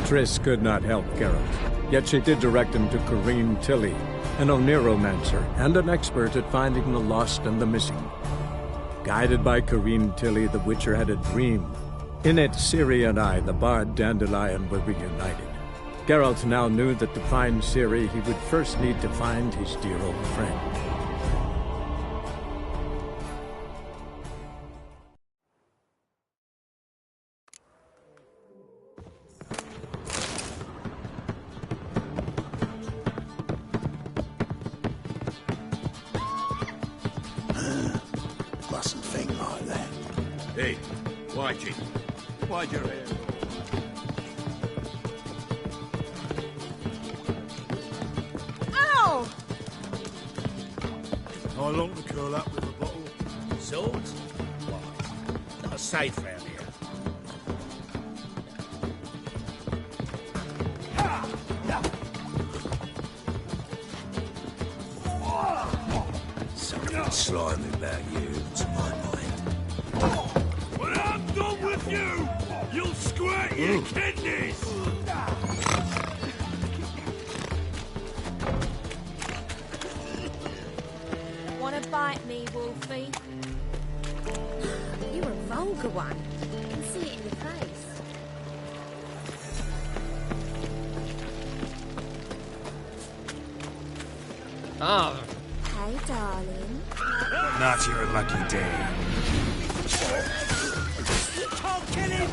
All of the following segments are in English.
Triss could not help Geralt, yet she did direct him to Corrine Tilly, an Oniromancer and an expert at finding the lost and the missing. Guided by Corrine Tilly, the Witcher had a dream. In it, Ciri and I, the bard Dandelion, were reunited. Geralt now knew that to find Ciri, he would first need to find his dear old friend. Mustn't think like that. Hey, Whitey, why'd your hair? Ow! How long to curl up with a bottle? Swords? Why? Not safe round here. Something slimy about you, to my mind. When I'm done with you, you'll squirt your kidneys! Wanna bite me, Wolfie? You're a vulgar one. I can see it in your face. Oh, Hey, darling. Not your lucky day. You can't kill him!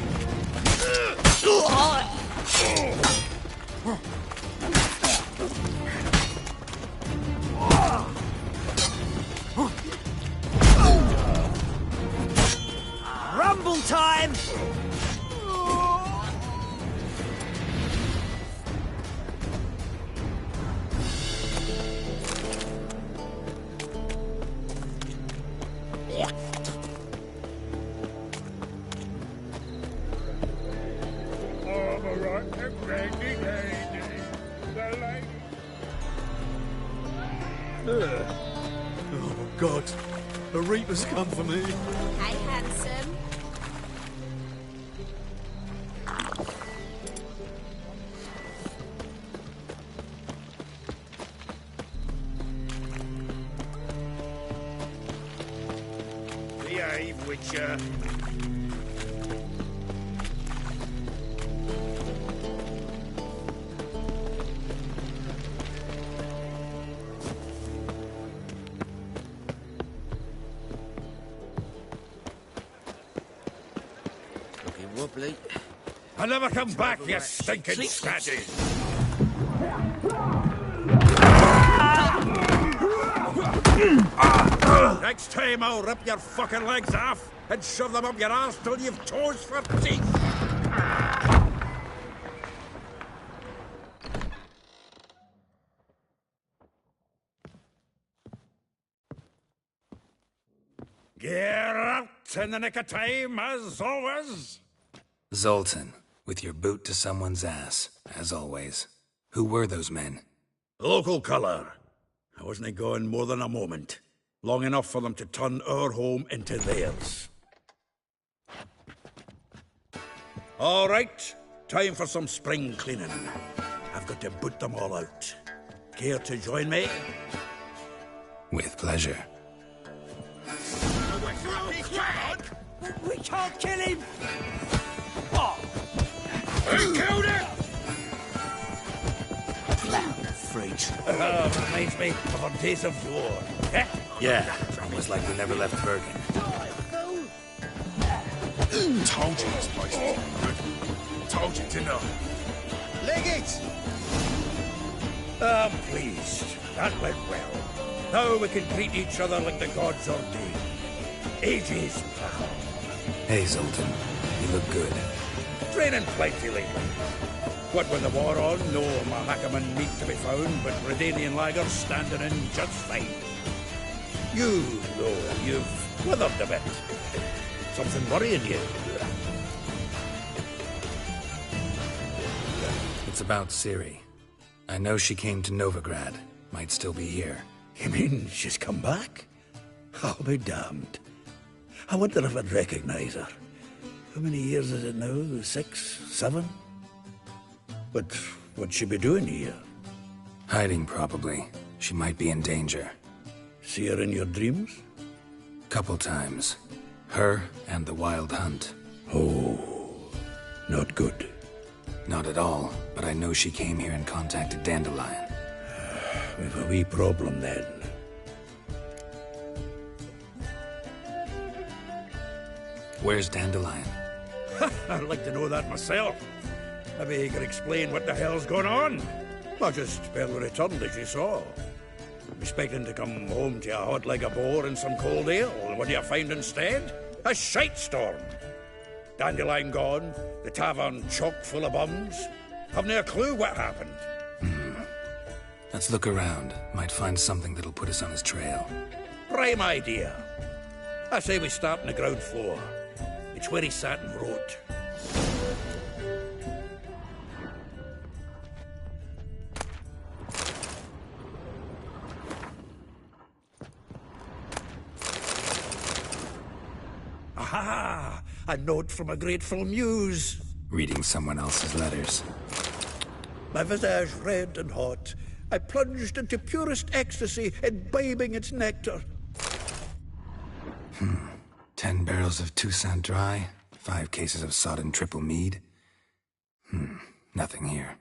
Rumble time! Oh, God. The Reaper's come for me. Hey, handsome. Behave, Witcher. Looking wobbly. I'll never come back, you stinking scatty. Next time I'll rip your fucking legs off and shove them up your ass till you've toes for teeth. Geralt, in the nick of time, as always. Zoltan, with your boot to someone's ass, as always. Who were those men? Local colour. I wasn't gone more than a moment. Long enough for them to turn our home into theirs. All right, time for some spring cleaning. I've got to boot them all out. Care to join me? With pleasure. We can't kill him! Who killed it? Freaks. Reminds me of our days of yore. Eh? Yeah, almost like we never left Bergen. Told you this place was good. Told you, didn't I? Leg it! I'm pleased. That went well. Now we can treat each other like the gods ordained. Ages, pal. Hey, Zoltan. You look good. Training plenty lately. What with the war on, no Mahakaman meat to be found, but Redanian lagers standing in just fine. You, though, you've withered a bit. Something worrying you? It's about Ciri. I know she came to Novigrad. Might still be here. You mean she's come back? I'll be damned. I wonder if I'd recognize her. How many years is it now? 6, 7? But what'd she be doing here? Hiding, probably. She might be in danger. See her in your dreams? Couple times. Her and the Wild Hunt. Oh, not good. Not at all, but I know she came here and contacted Dandelion. We've a wee problem then. Where's Dandelion? I'd like to know that myself. Maybe he could explain what the hell's going on. I just barely returned, as you saw. Expecting to come home to you hot like a boar and some cold ale. What do you find instead? A shite storm. Dandelion gone, the tavern chock full of bums. Haven't a clue what happened. Let's look around. Might find something that'll put us on his trail. Prime idea. I say we start on the ground floor. It's where he sat and wrote. Aha! A note from a grateful muse. Reading someone else's letters. My visage red and hot, I plunged into purest ecstasy, imbibing its nectar. 10 barrels of Toussaint Dry, 5 cases of sodden triple mead. Nothing here.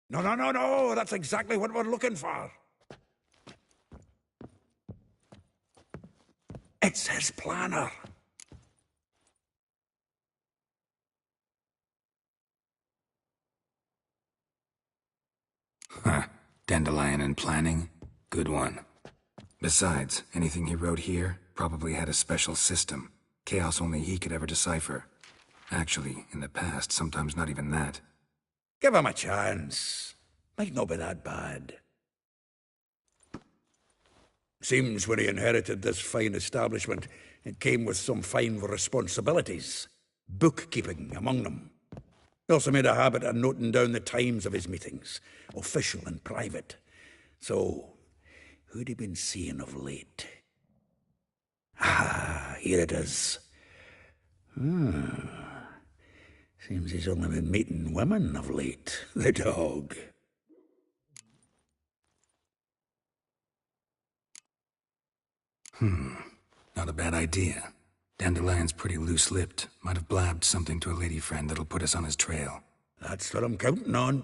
No, that's exactly what we're looking for. It's his planner. Dandelion and planning? Good one. Besides, anything he wrote here probably had a special system. Chaos only he could ever decipher. Actually, in the past, sometimes not even that. Give him a chance. Might not be that bad. Seems when he inherited this fine establishment, it came with some fine responsibilities. Bookkeeping among them. He also made a habit of noting down the times of his meetings, official and private. So, who'd he been seeing of late? Ah, here it is. Seems he's only been meeting women of late, the dog. Not a bad idea. Dandelion's pretty loose-lipped. Might have blabbed something to a lady friend that'll put us on his trail. That's what I'm counting on.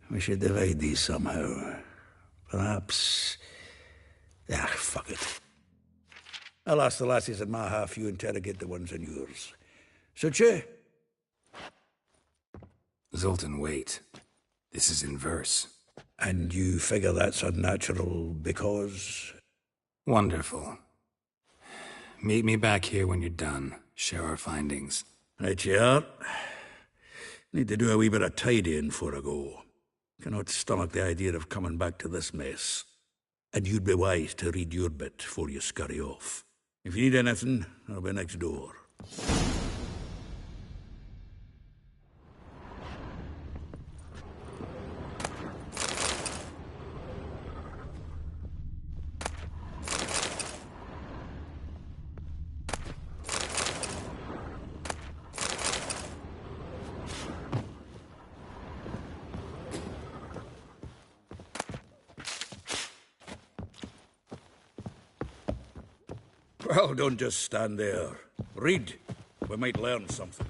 We should divide these somehow. Perhaps... fuck it. I'll ask the lassies in my half, you interrogate the ones in yours. Suit you? Zoltan, wait. This is in verse. And you figure that's unnatural because... Wonderful. Meet me back here when you're done. Share our findings. Right you are. Need to do a wee bit of tidying before I go. Cannot stomach the idea of coming back to this mess. And you'd be wise to read your bit before you scurry off. If you need anything, I'll be next door. Well, don't just stand there. Read. We might learn something.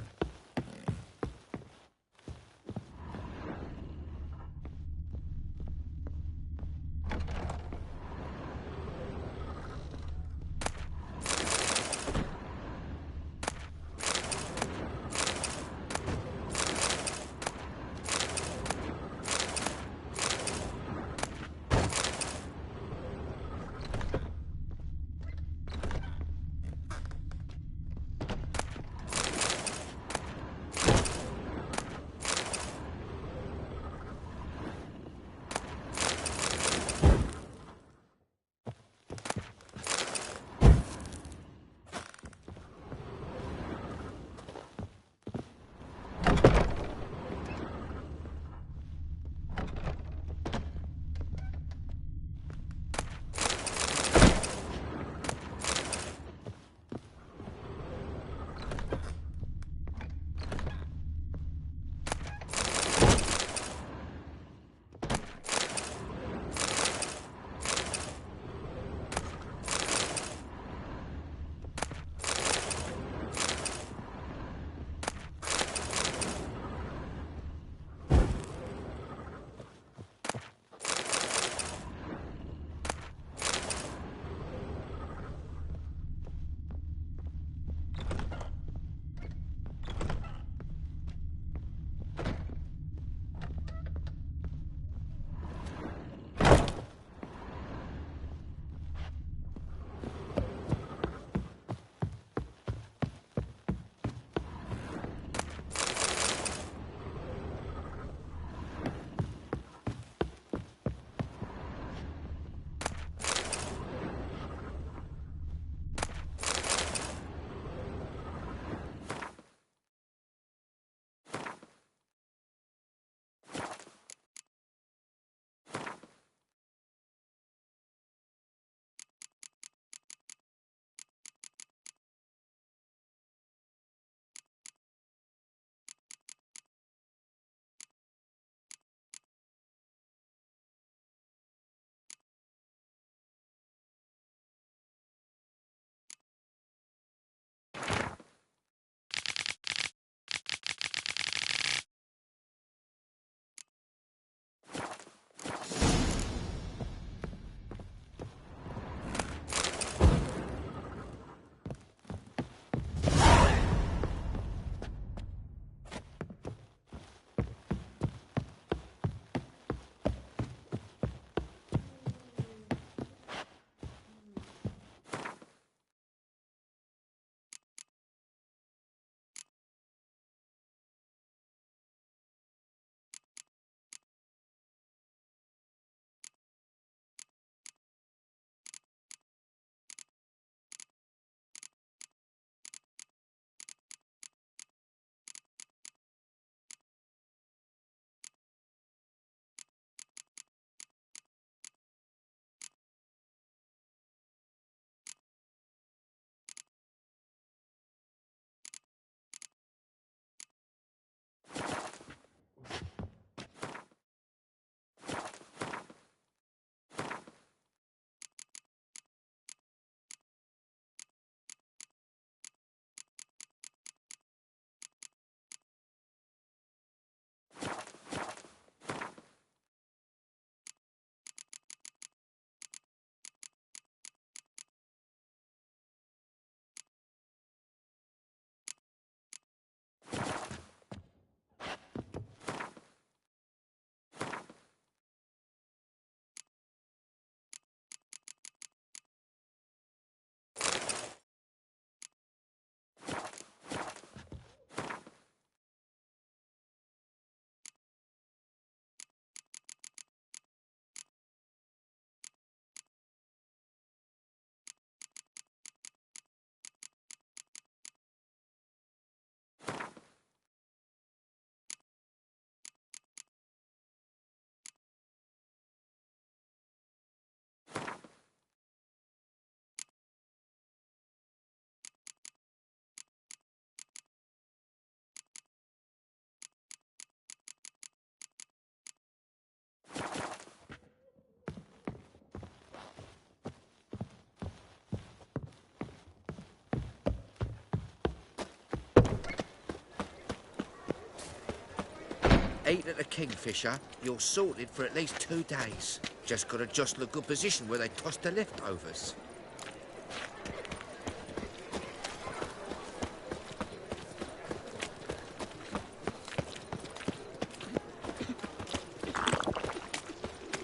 Eat at the Kingfisher, you're sorted for at least 2 days. Just gotta jostle a good position where they toss the leftovers.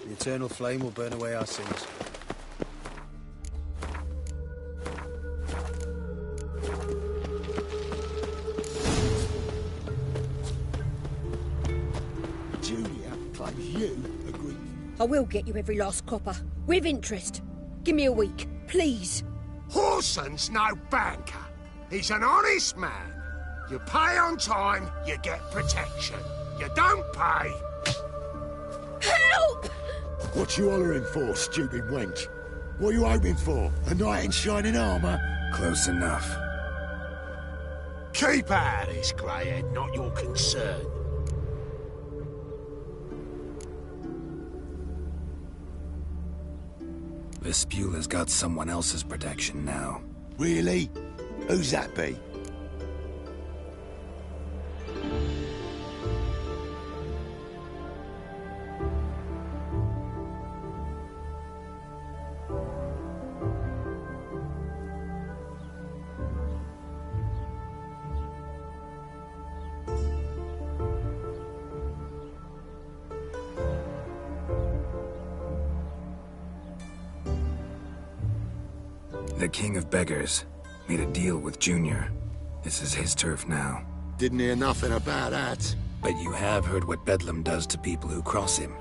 The eternal flame will burn away our sins. I will get you every last copper, with interest. Give me a week, please. Horson's no banker. He's an honest man. You pay on time, you get protection. You don't pay... Help! What you hollering for, stupid wench? What are you hoping for? A knight in shining armour? Close enough. Keep out of this, greyhead, not your concern. Vespula's got someone else's protection now. Really? Who's that be? The King of Beggars made a deal with Junior. This is his turf now. Didn't hear nothing about that. But you have heard what Bedlam does to people who cross him.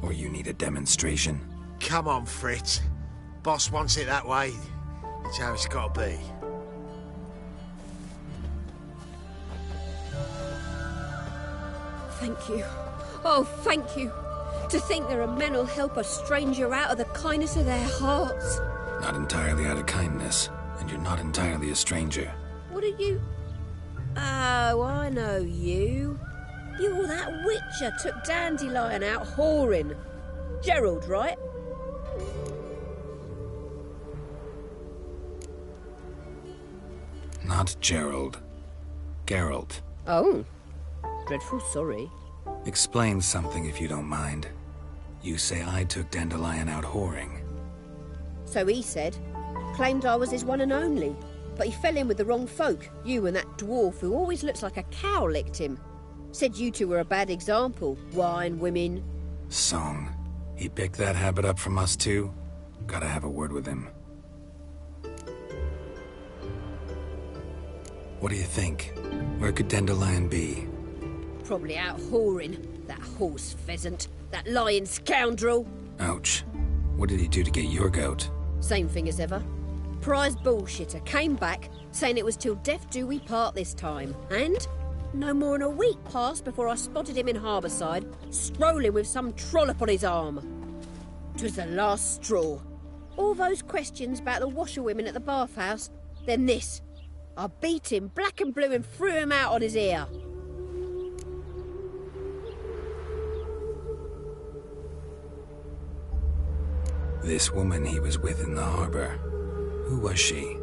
Or you need a demonstration? Come on, Fritz. Boss wants it that way. It's how it's got to be. Thank you. Oh, thank you. To think there are men who'll help a stranger out of the kindness of their hearts. Not entirely out of kindness, and you're not entirely a stranger. What are you... Oh, I know you. You're that witcher took Dandelion out whoring. Gerald, right? Not Gerald. Geralt. Oh. Dreadful sorry. Explain something if you don't mind. You say I took Dandelion out whoring. So he said. Claimed I was his one and only. But he fell in with the wrong folk. You and that dwarf who always looks like a cow licked him. Said you two were a bad example. Wine, women. Song. He picked that habit up from us too? Gotta have a word with him. What do you think? Where could Dandelion be? Probably out whoring. That horse pheasant. That lying scoundrel. Ouch. What did he do to get your goat? Same thing as ever. Prize bullshitter came back, saying it was till death do we part this time. And no more than a week passed before I spotted him in Harbourside, strolling with some trollop on his arm. 'Twas the last straw. All those questions about the washerwomen at the bathhouse, then this. I beat him black and blue and threw him out on his ear. This woman he was with in the harbour. Who was she?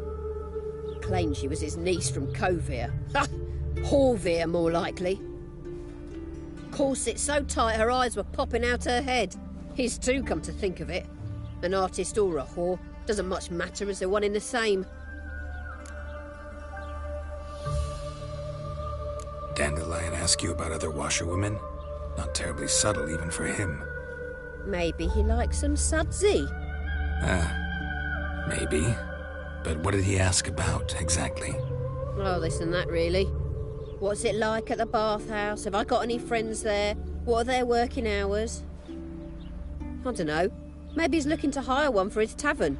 Claimed she was his niece from Kovir. Ha! Horvir, more likely. Corset so tight her eyes were popping out her head. His too, come to think of it. An artist or a whore, doesn't much matter as they're one in the same. Dandelion ask you about other washerwomen? Not terribly subtle even for him. Maybe he likes some sudsy. Maybe. But what did he ask about, exactly? Oh, this and that, really. What's it like at the bathhouse? Have I got any friends there? What are their working hours? I don't know. Maybe he's looking to hire one for his tavern.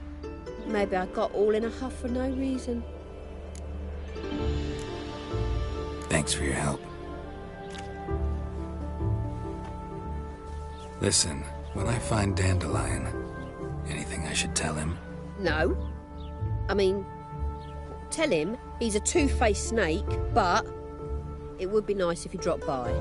Maybe I got all in a huff for no reason. Thanks for your help. Listen, when I find Dandelion, anything I should tell him? No. I mean, tell him he's a two-faced snake, but it would be nice if he dropped by.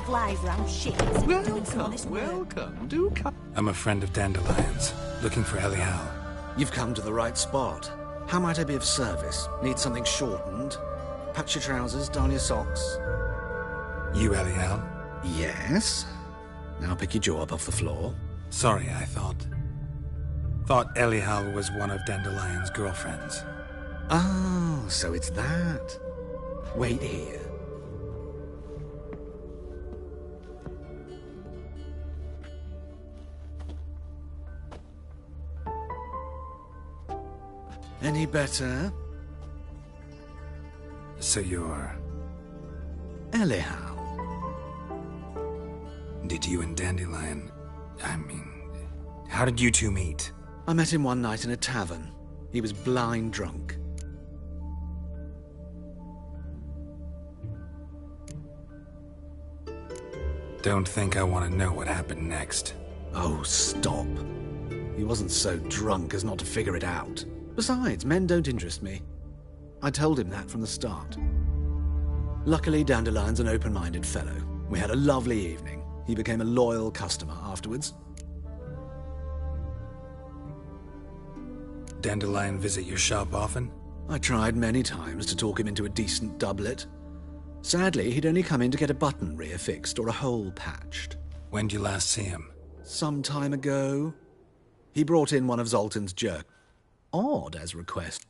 of laser, I'm shit. Welcome. Do come. I'm a friend of Dandelion's, looking for Ellie Howe. You've come to the right spot. How might I be of service? Need something shortened? Patch your trousers, darn your socks. You Ellie Howe? Yes. Now pick your jaw up off the floor. Sorry, I thought Ellie Howe was one of Dandelion's girlfriends. Oh, so it's that. Wait here. Any better? So you're... Ellie Howe. Did you and Dandelion... how did you two meet? I met him one night in a tavern. He was blind drunk. Don't think I want to know what happened next. Oh, stop. He wasn't so drunk as not to figure it out. Besides, men don't interest me. I told him that from the start. Luckily, Dandelion's an open-minded fellow. We had a lovely evening. He became a loyal customer afterwards. Dandelion visit your shop often? I tried many times to talk him into a decent doublet. Sadly, he'd only come in to get a button reaffixed or a hole patched. When did you last see him? Some time ago. He brought in one of Zoltan's jerk. Odd as request.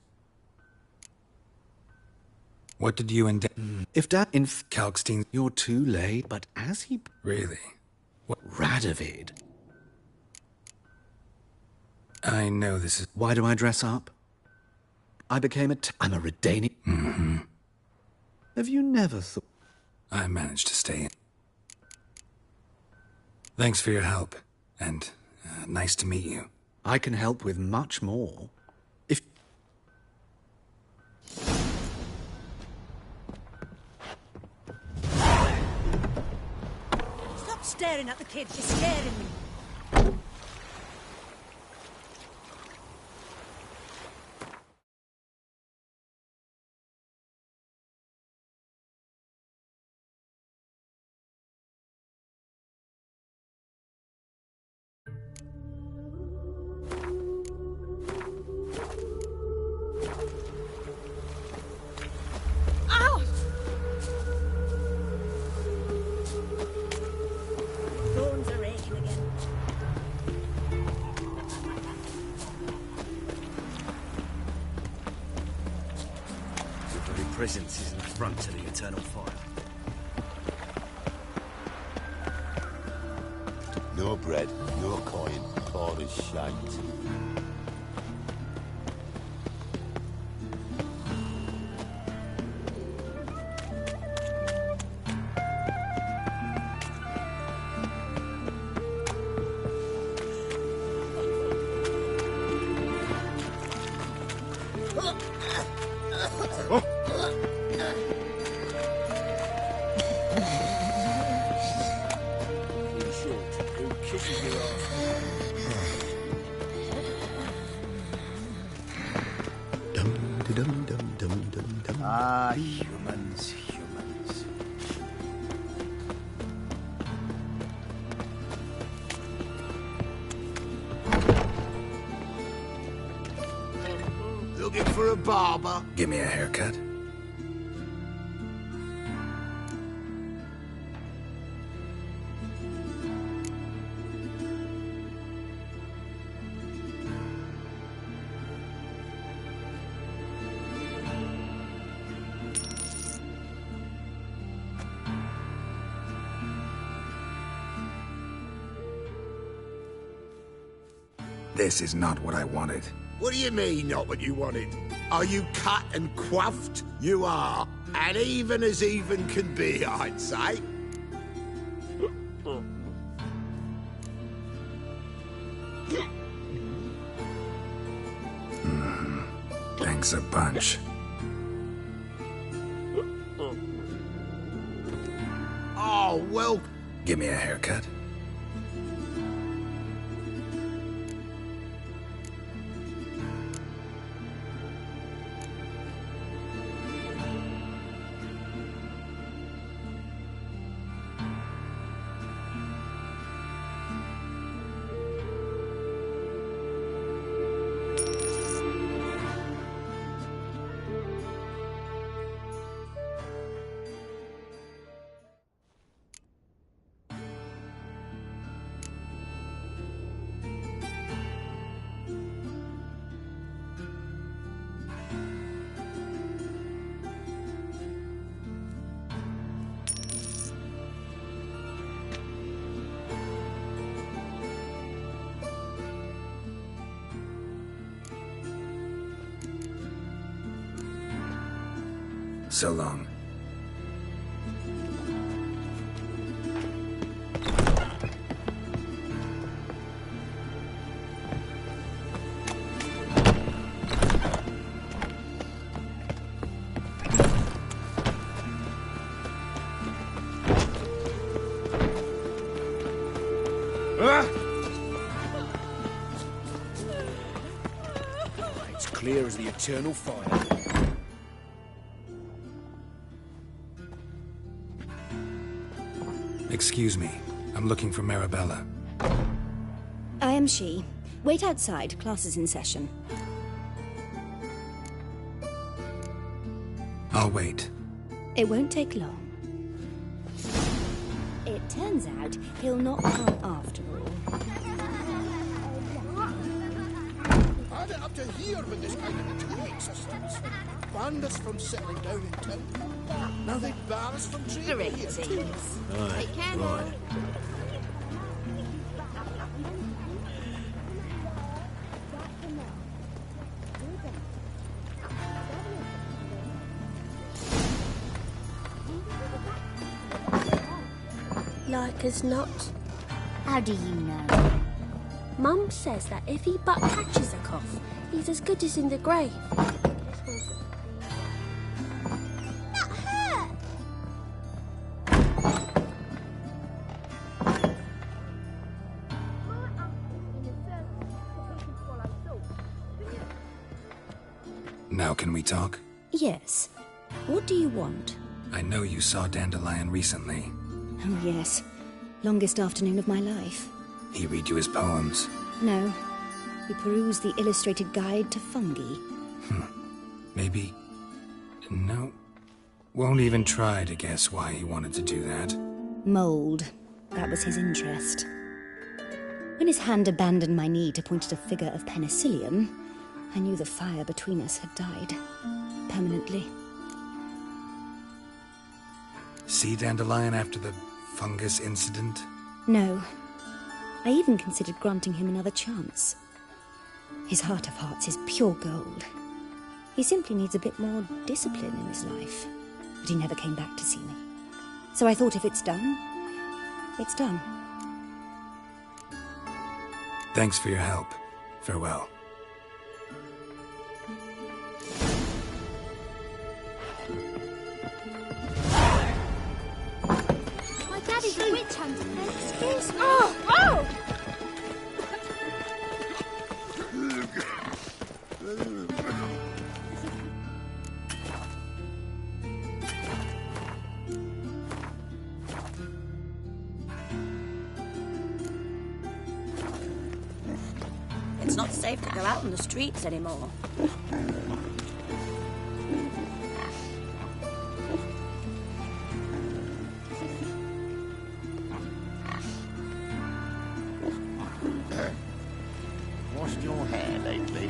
What did you and If that Kalkstein... You're too late, but as he... Really? What? Radovid. I know this is... Why do I dress up? I became I'm a Redanian. Mm-hmm. Have you never thought... I managed to stay in. Thanks for your help, and nice to meet you. I can help with much more. If... Stop staring at the kid. She's scaring me. Presence is an affront to the eternal fire. No bread, no coin, all is shite. Ah, humans, humans. Looking for a barber? Give me a haircut. This is not what I wanted. What do you mean, not what you wanted? Are you cut and coiffed? You are. And even as even can be, I'd say. Thanks a bunch. Oh, well... Give me a haircut. So long. It's clear as the eternal fire. Excuse me. I'm looking for Marabella. I am she. Wait outside. Class is in session. I'll wait. It won't take long. It turns out he'll not come after all. Had it up to here with this kind of trade systems. Banned us from settling down in town. Now they bar us from trading here too. Right, right. Like as not. How do you know? Mum says that if he but catches a cough, he's as good as in the grave. That hurt! Now can we talk? Yes. What do you want? I know you saw Dandelion recently. Oh, yes. Longest afternoon of my life. He read you his poems? No. We perused the illustrated guide to fungi. Maybe... No. Won't even try to guess why he wanted to do that. Mold. That was his interest. When his hand abandoned my knee to point at a figure of penicillium, I knew the fire between us had died. Permanently. See Dandelion after the fungus incident? No. I even considered granting him another chance. His heart of hearts is pure gold. He simply needs a bit more discipline in his life. But he never came back to see me. So I thought if it's done, it's done. Thanks for your help. Farewell. My daddy's a witch hunter. Excuse me. Oh! It's not safe to go out on the streets anymore. Washed your hair lately?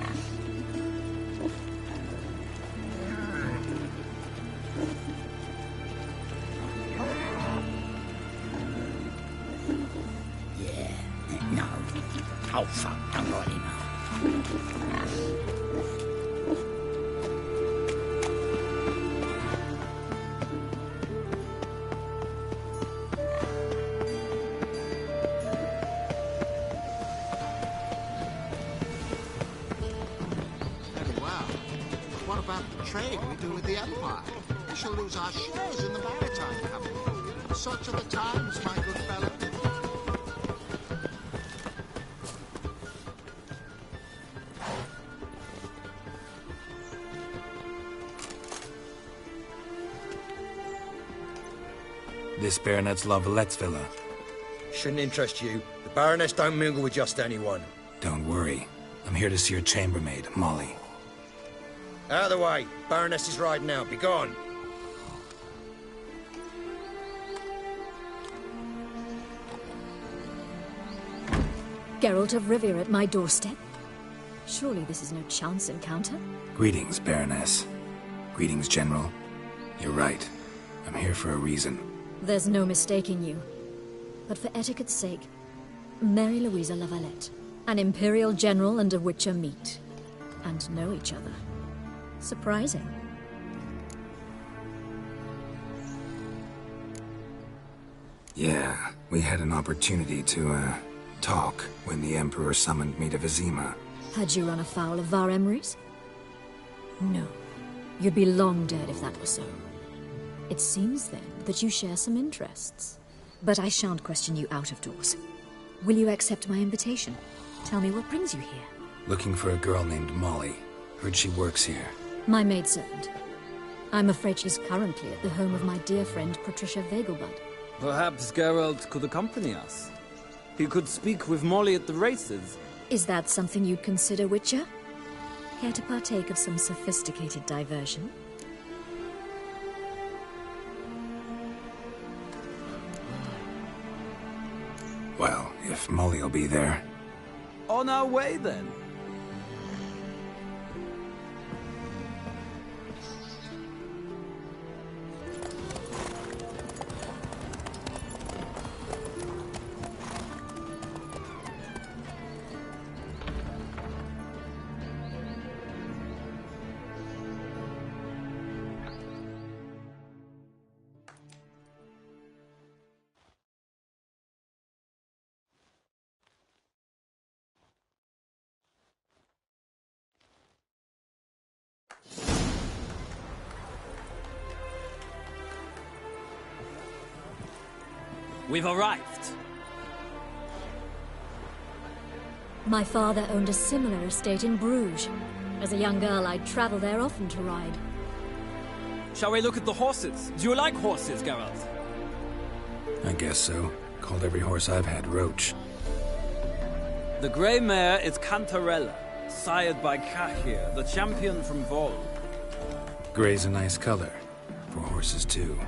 Yeah, no. Oh, fuck, don't write him up. Very well. But what about the trade we do with the Empire? We shall lose our shares in the maritime company. Such are the times, my good fellow. This Baronet's La Vallette's villa. Shouldn't interest you. The Baroness don't mingle with just anyone. Don't worry. I'm here to see your chambermaid, Molly. Out of the way. Baroness is riding out. Be gone. Geralt of Rivia at my doorstep? Surely this is no chance encounter? Greetings, Baroness. Greetings, General. You're right. I'm here for a reason. There's no mistaking you. But for etiquette's sake, Mary Louisa La Valette. An Imperial General and a Witcher meet. And know each other. Surprising. Yeah, we had an opportunity to, talk when the Emperor summoned me to Vizima. Had you run afoul of Var Emrys? No. You'd be long dead if that were so. It seems, then, that you share some interests. But I shan't question you out of doors. Will you accept my invitation? Tell me what brings you here. Looking for a girl named Molly. Heard she works here. My maidservant. I'm afraid she's currently at the home of my dear friend Patricia Vegelbud. Perhaps Geralt could accompany us. He could speak with Molly at the races. Is that something you'd consider, Witcher? Care to partake of some sophisticated diversion? Well, if Molly'll be there. On our way, then. We've arrived. My father owned a similar estate in Bruges. As a young girl, I'd travel there often to ride. Shall we look at the horses? Do you like horses, Geralt? I guess so. Called every horse I've had Roach. The grey mare is Cantarella, sired by Cahir, the champion from Vol. Grey's a nice color. For horses, too.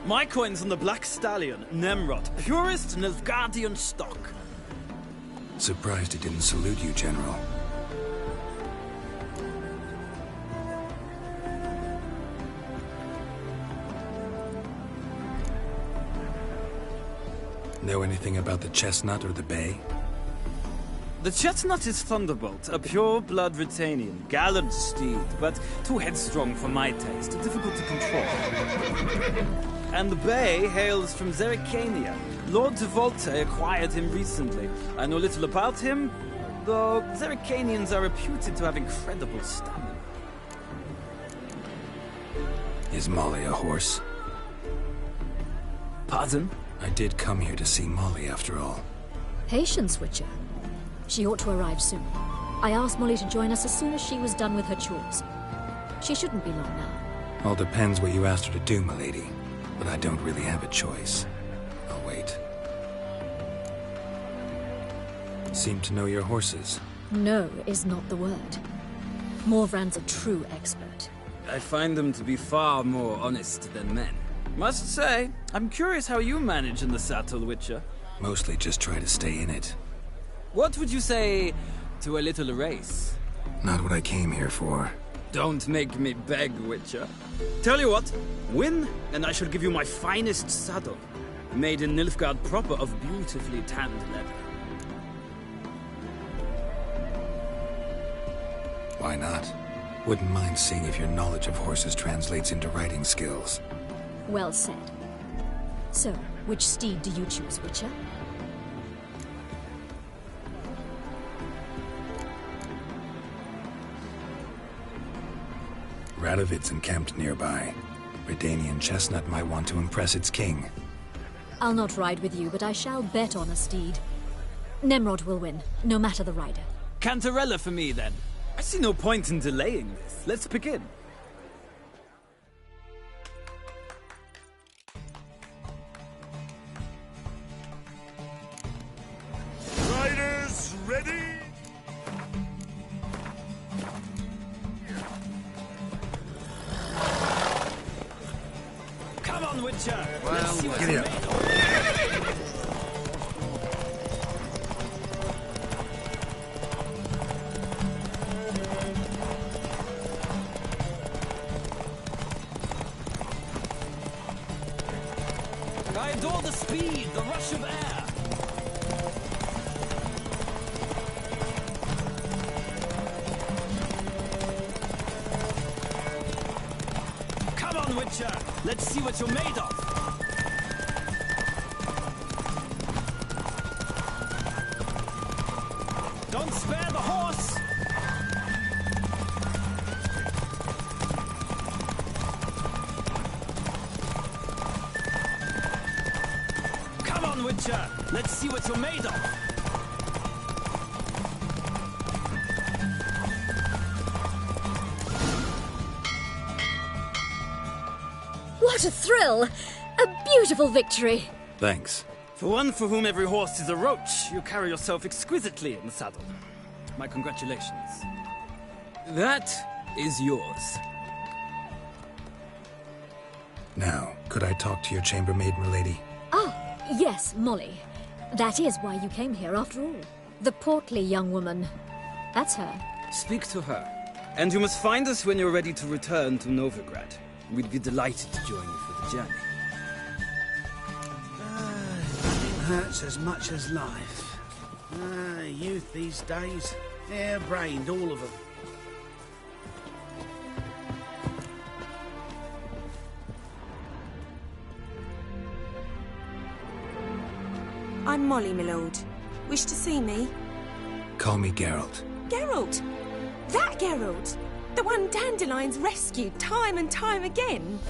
My coin's on the Black Stallion, Nemrod, purest Nilfgaardian stock. Surprised he didn't salute you, General. Know anything about the Chestnut or the Bay? The Chestnut is Thunderbolt, a pure-blood Britannian, gallant steed, but too headstrong for my taste, difficult to control. And the Bay hails from Zerrikania. Lord de Volte acquired him recently. I know little about him, though Zerrikanians are reputed to have incredible stamina. Is Molly a horse? Pardon? I did come here to see Molly, after all. Patience, Witcher. She ought to arrive soon. I asked Molly to join us as soon as she was done with her chores. She shouldn't be long now. All depends what you asked her to do, milady. But I don't really have a choice. I'll wait. Seem to know your horses. No is not the word. Morvrand's a true expert. I find them to be far more honest than men. Must say, I'm curious how you manage in the saddle, Witcher. Mostly just try to stay in it. What would you say to a little race? Not what I came here for. Don't make me beg, Witcher. Tell you what, win, and I shall give you my finest saddle. Made in Nilfgaard proper of beautifully tanned leather. Why not? Wouldn't mind seeing if your knowledge of horses translates into riding skills. Well said. So, which steed do you choose, Witcher? Radovid's encamped nearby. Redanian Chestnut might want to impress its king. I'll not ride with you, but I shall bet on a steed. Nemrod will win, no matter the rider. Cantarella for me, then. I see no point in delaying this. Let's begin. Riders ready? Come on, Witcher! Well, giddy up. I adore the speed, the rush of air. Come on, Witcher! Let's see what you're made of! Don't spare the horse! Come on, Witcher! Let's see what you're made of! What a thrill! A beautiful victory! Thanks. For one for whom every horse is a roach, you carry yourself exquisitely in the saddle. My congratulations. That is yours. Now, could I talk to your chambermaid, milady? Ah, yes, Molly. That is why you came here after all. The portly young woman. That's her. Speak to her. And you must find us when you're ready to return to Novigrad. We'd be delighted to join you for the journey. Nothing hurts as much as life. Youth these days. Hair-brained, all of them. I'm Molly, my lord. Wish to see me? Call me Geralt. Geralt! That Geralt! The one Dandelion's rescued time and time again!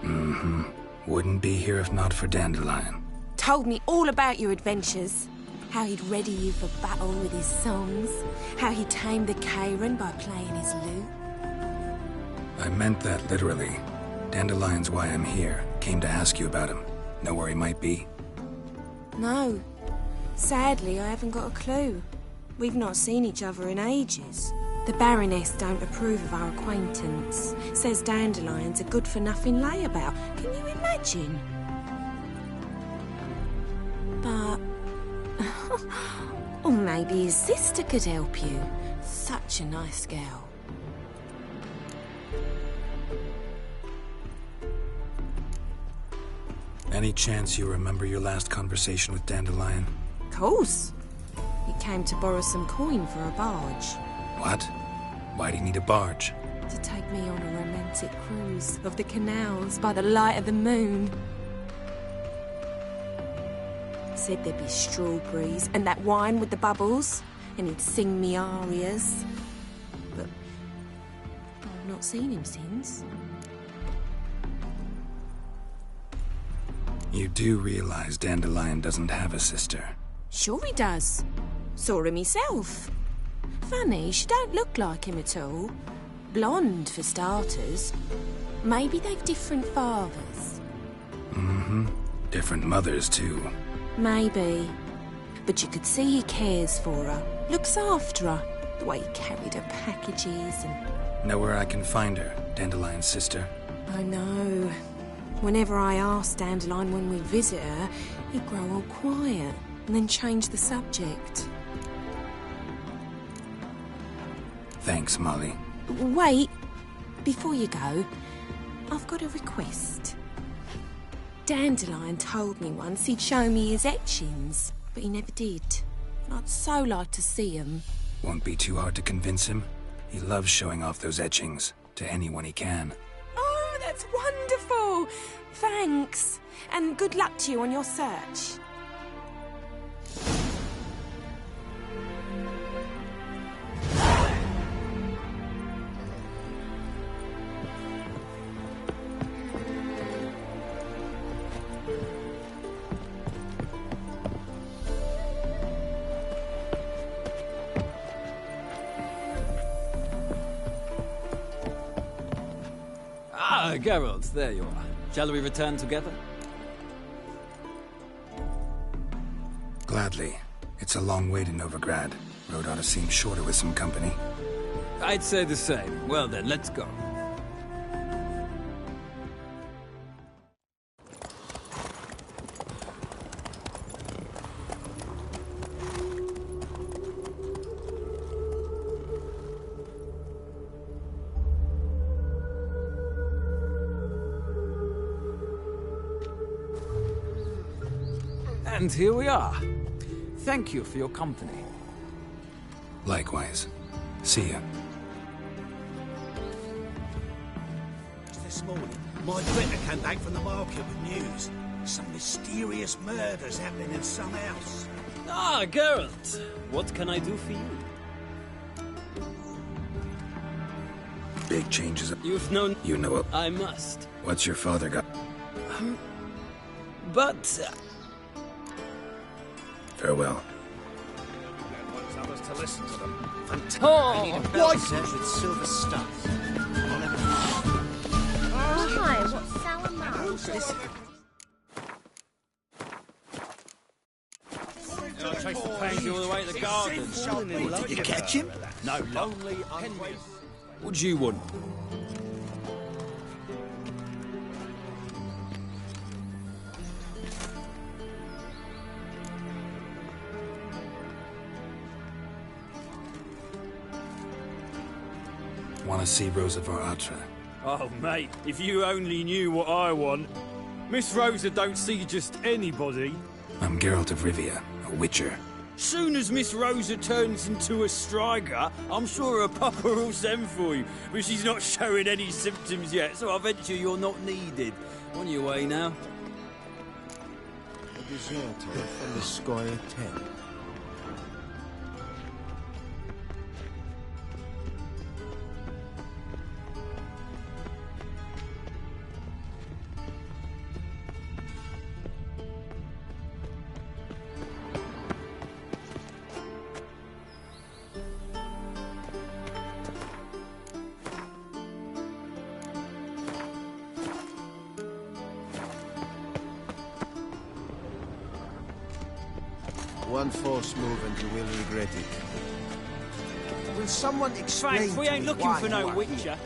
Mm-hmm. Wouldn't be here if not for Dandelion. Told me all about your adventures. How he'd ready you for battle with his songs. How he tamed the Karen by playing his lute. I meant that literally. Dandelion's why I'm here. Came to ask you about him. Know where he might be? No. Sadly, I haven't got a clue. We've not seen each other in ages. The Baroness don't approve of our acquaintance. Says Dandelion's a good-for-nothing layabout. Can you imagine? But... or maybe his sister could help you. Such a nice girl. Any chance you remember your last conversation with Dandelion? Course. He came to borrow some coin for a barge. What? Why'd he need a barge? To take me on a romantic cruise of the canals by the light of the moon. Said there'd be strawberries and that wine with the bubbles, and he'd sing me arias. But I've not seen him since. You do realize Dandelion doesn't have a sister? Sure he does. Saw him myself. Funny, she don't look like him at all. Blonde, for starters. Maybe they've different fathers. Mm-hmm. Different mothers, too. Maybe. But you could see he cares for her. Looks after her. The way he carried her packages and... Know where I can find her, Dandelion's sister? I know. Whenever I ask Dandelion when we visit her, he'd grow all quiet and then change the subject. Thanks, Molly. Wait. Before you go, I've got a request. Dandelion told me once he'd show me his etchings, but he never did. I'd so like to see them. Won't be too hard to convince him. He loves showing off those etchings to anyone he can. Oh, that's wonderful! Thanks. And good luck to you on your search. Ah, Geralt, there you are. Shall we return together? Gladly. It's a long way to Novigrad. Road ought to seem shorter with some company. I'd say the same. Well then, let's go. And here we are. Thank you for your company. Likewise. See ya. this morning, my letter came back from the market with news. Some mysterious murders happening in some house. Ah, Geralt. What can I do for you? Big changes. You've known... You know it. I must. What's your father got? But... Farewell. Others to listen to them. Oh, I need a belt set with silver studs. Hi, what's Salamaro? I'll chase the pansy all the way to the garden. Did you catch him? No, Lonely, what do you want? Want to see Rosa Atra? Oh, mate, if you only knew what I want. Miss Rosa don't see just anybody. I'm Geralt of Rivia, a witcher. Soon as Miss Rosa turns into a striker, I'm sure her papa will send for you. But she's not showing any symptoms yet, so I venture you're not needed. On your way now. A deserter from the Squire tent. One false move and you will regret it. Will someone explain Frank, we to ain't me looking why for no you are witcher. here?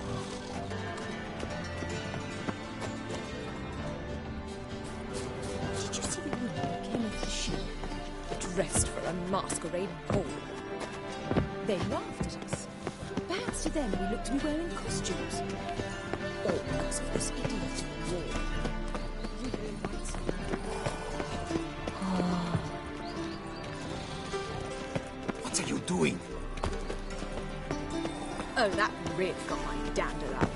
Did you see the woman who came off the ship, dressed for a masquerade ball? They laughed at us. Perhaps to them we looked to be wearing costumes. All because of this idiot war. What are you doing? Oh, that really got my dander up.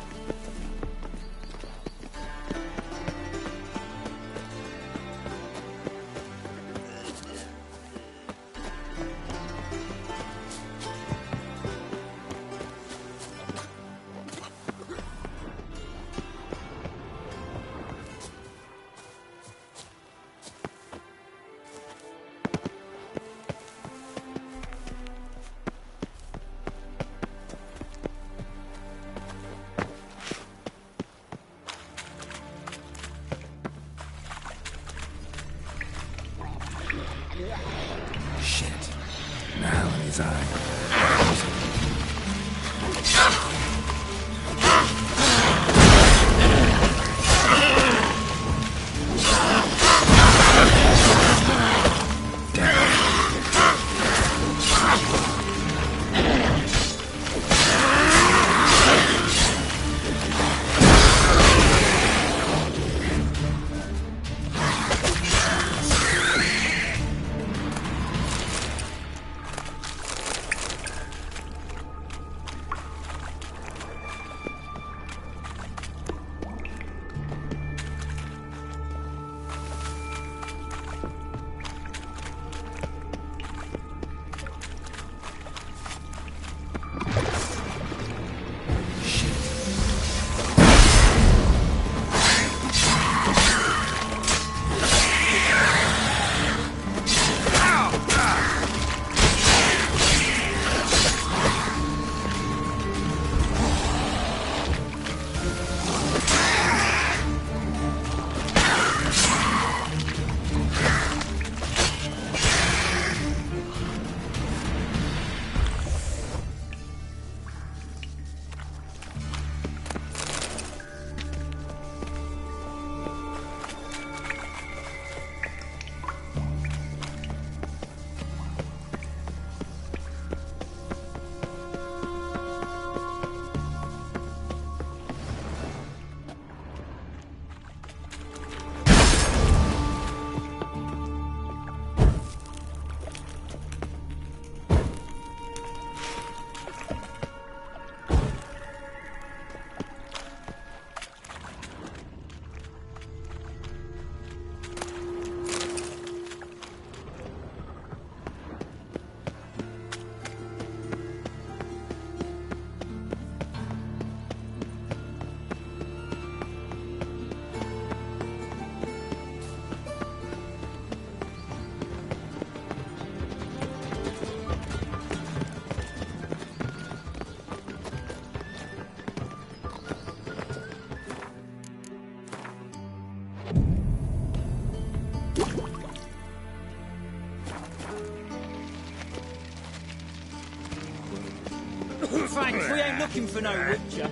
looking for no witcher.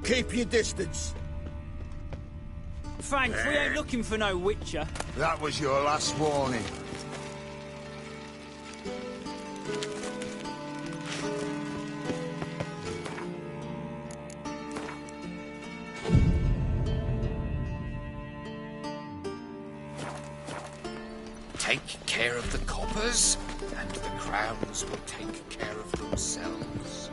Keep your distance. Thanks, we ain't looking for no witcher. That was your last warning. Take care of the coppers, and the crowns will take care of themselves.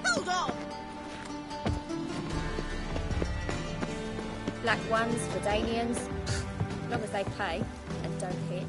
Hold on! Black ones, Redanians, as long as they pay and don't hit.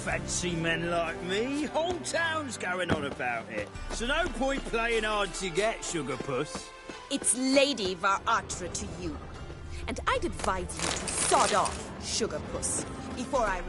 Fancy men like me, whole town's going on about it. So no point playing hard to get, Sugar Puss. It's Lady Varatra to you. And I'd advise you to sod off, Sugar Puss, before I